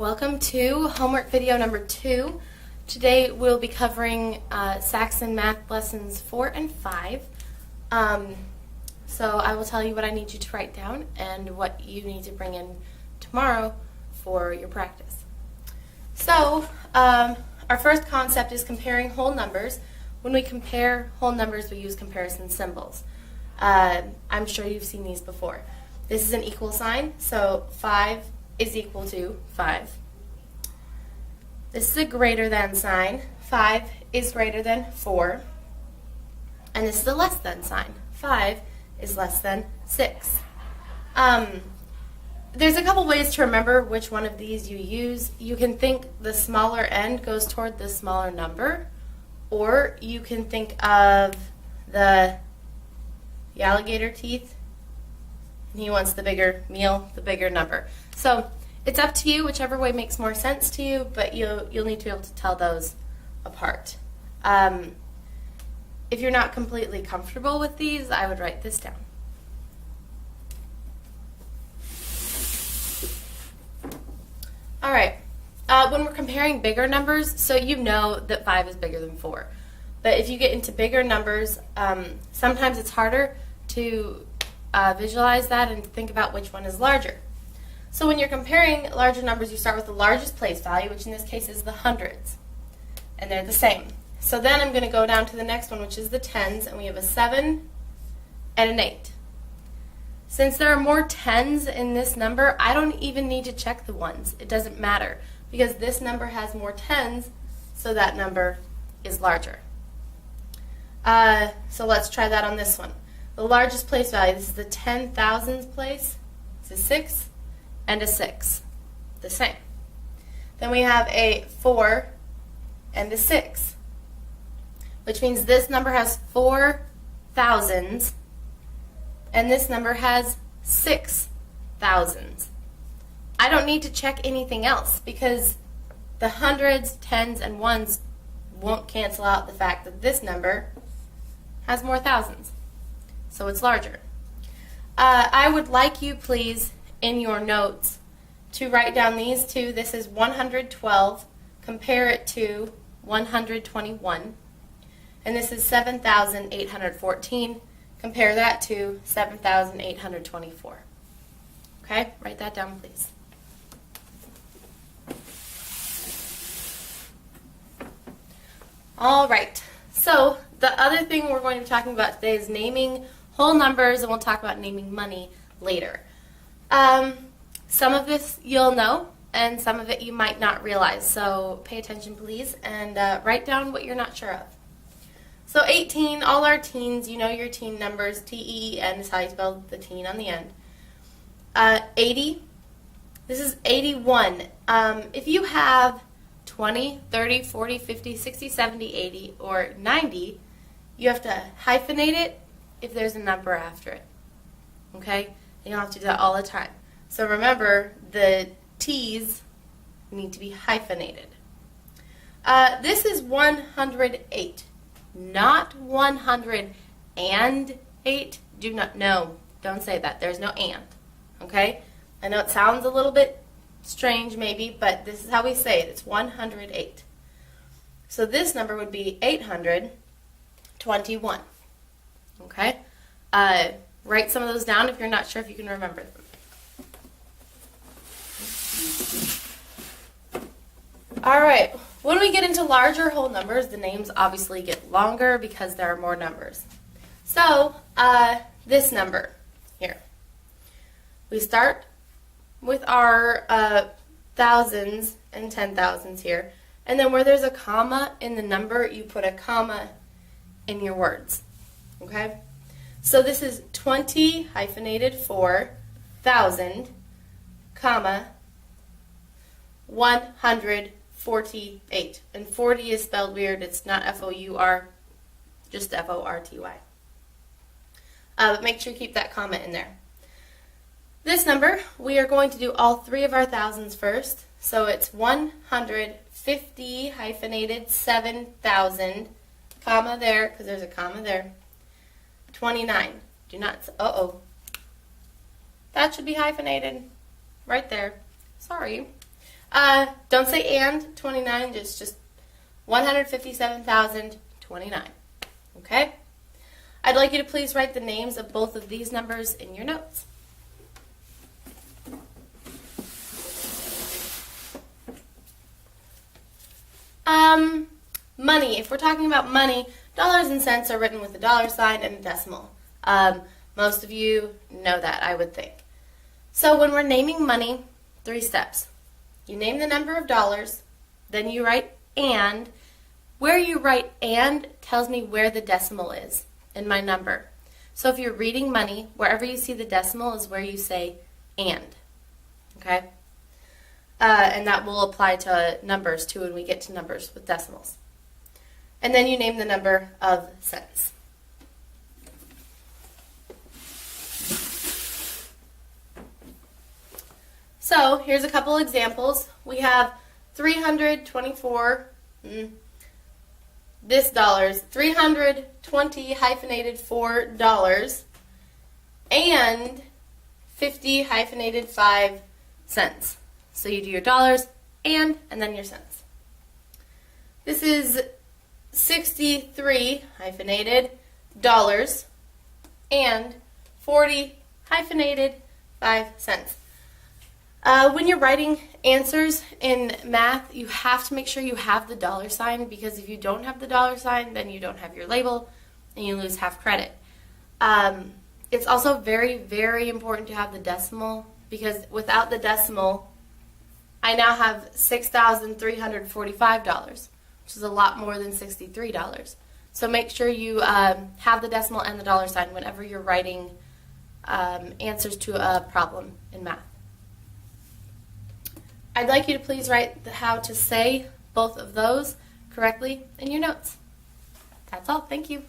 Welcome to homework video number 2. Today we'll be covering Saxon math lessons 4 and 5. So I will tell you what I need you to write down and what you need to bring in tomorrow for your practice. So our first concept is comparing whole numbers. When we compare whole numbers, we use comparison symbols. I'm sure you've seen these before. This is an equal sign, so 5 is equal to 5. This is a greater than sign. 5 is greater than 4. And this is a less than sign. 5 is less than 6. There's a couple ways to remember which one of these you use. You can think the smaller end goes toward the smaller number, or you can think of the alligator teeth. He wants the bigger meal, the bigger number. So it's up to you, whichever way makes more sense to you, but you'll need to be able to tell those apart. If you're not completely comfortable with these, I would write this down. All right, when we're comparing bigger numbers, so you know that 5 is bigger than 4. But if you get into bigger numbers, sometimes it's harder to visualize that and think about which one is larger. So when you're comparing larger numbers, you start with the largest place value, which in this case is the hundreds, and they're the same. So then I'm going to go down to the next one, which is the tens, and we have a 7 and an 8. Since there are more tens in this number, I don't even need to check the ones. It doesn't matter, because this number has more tens, so that number is larger. So let's try that on this one. The largest place value, this is the 10,000s place. It's a 6 and a 6, the same. Then we have a 4 and a 6, which means this number has 4 thousands and this number has 6 thousands. I don't need to check anything else because the hundreds, tens, and ones won't cancel out the fact that this number has more thousands. So it's larger. I would like you, please, in your notes, to write down these two. This is 112. Compare it to 121. And this is 7,814. Compare that to 7,824. Okay? Write that down, please. All right. So the other thing we're going to be talking about today is naming whole numbers, and we'll talk about naming money later. Some of this you'll know, and some of it you might not realize. So pay attention, please, and write down what you're not sure of. So 18, all our teens, you know your teen numbers. T-E-E-N is how you spell the teen on the end. 80, this is 81. If you have 20, 30, 40, 50, 60, 70, 80, or 90, you have to hyphenate it if there's a number after it. Okay? You don't have to do that all the time. So remember, the T's need to be hyphenated. This is 108, not 108. Do not, no, don't say that. There's no and. Okay? I know it sounds a little bit strange maybe, but this is how we say it. It's 108. So this number would be 821. Okay? Write some of those down if you're not sure if you can remember them. All right, when we get into larger whole numbers, the names obviously get longer because there are more numbers. So, this number here. We start with our thousands and 10,000s here, and then where there's a comma in the number, you put a comma in your words. Okay? So this is 20 hyphenated 4,000, comma, 148. And 40 is spelled weird. It's not F-O-U-R, just F-O-R-T-Y. But make sure you keep that comma in there. This number, we are going to do all three of our thousands first. So it's 150 hyphenated 7,000, comma there, because there's a comma there. 29. Do not, That should be hyphenated right there. Sorry. Don't say and 29, just 157,029. Okay? I'd like you to please write the names of both of these numbers in your notes. Money. If we're talking about money, dollars and cents are written with a dollar sign and a decimal. Most of you know that, I would think. So when we're naming money, 3 steps. You name the number of dollars, then you write and. Where you write and tells me where the decimal is in my number. So if you're reading money, wherever you see the decimal is where you say and. Okay? And that will apply to numbers too when we get to numbers with decimals. And then you name the number of cents. So here's a couple examples. We have 324, this dollars, 320 hyphenated $4 and 50 hyphenated 5 cents. So you do your dollars and then your cents. This is 63 hyphenated dollars and 40 hyphenated 5 cents. When you're writing answers in math, you have to make sure you have the dollar sign, because if you don't have the dollar sign, then you don't have your label and you lose half credit. It's also very, very important to have the decimal, because without the decimal, I now have $6,345, which is a lot more than $63. So make sure you have the decimal and the dollar sign whenever you're writing answers to a problem in math. I'd like you to please write how to say both of those correctly in your notes. That's all. Thank you.